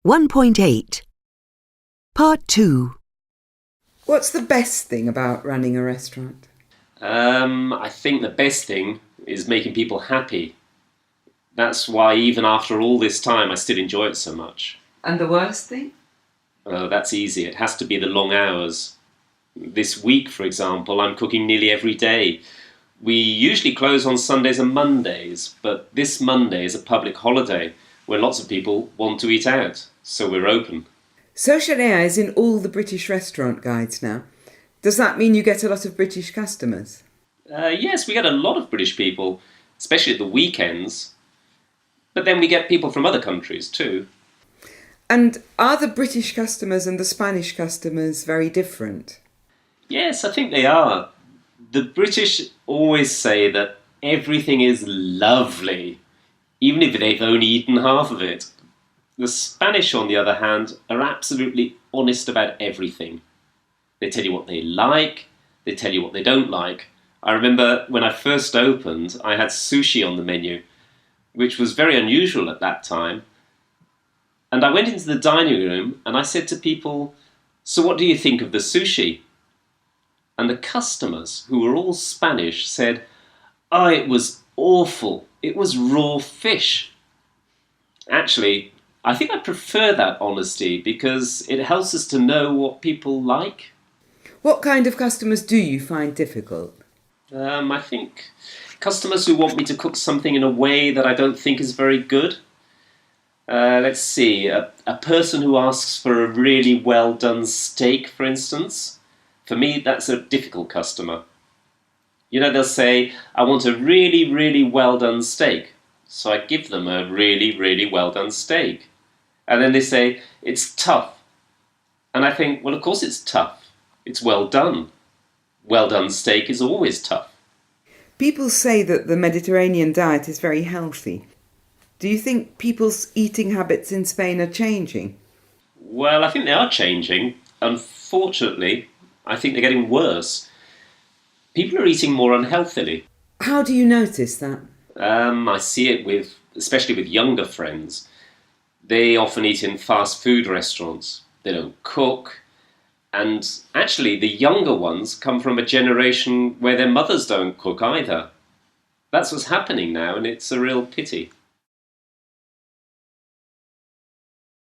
1.8 Part 2 What's the best thing about running a restaurant? I think the best thing is making people happy. That's why even after all this time I still enjoy it so much. And the worst thing? Oh, that's easy. It has to be the long hours. This week, for example, I'm cooking nearly every day. We usually close on Sundays and Mondays, but this Monday is a public holiday when lots of people want to eat out, so we're open. Social AI is in all the British restaurant guides now. Does that mean you get a lot of British customers? Yes, we get a lot of British people, especially at the weekends. But then we get people from other countries too. And are the British customers and the Spanish customers very different? Yes, I think they are. The British always say that everything is lovely, even if they've only eaten half of it. The Spanish, on the other hand, are absolutely honest about everything. They tell you what they like, they tell you what they don't like. I remember when I first opened, I had sushi on the menu, which was very unusual at that time. And I went into the dining room and I said to people, "So what do you think of the sushi?" And the customers, who were all Spanish, said, "Oh, it was awful. It was raw fish." Actually, I think I prefer that honesty because it helps us to know what people like. What kind of customers do you find difficult? I think customers who want me to cook something in a way that I don't think is very good. Let's see, a person who asks for a really well done steak, for instance. For me, that's a difficult customer. You know, they'll say, "I want a really, really well done steak." So I give them a really, really well done steak. And then they say, "It's tough." And I think, well, of course it's tough. It's well done. Well done steak is always tough. People say that the Mediterranean diet is very healthy. Do you think people's eating habits in Spain are changing? Well, I think they are changing. Unfortunately, I think they're getting worse. People are eating more unhealthily. How do you notice that? I see it especially with younger friends. They often eat in fast food restaurants. They don't cook. And actually, the younger ones come from a generation where their mothers don't cook either. That's what's happening now, and it's a real pity.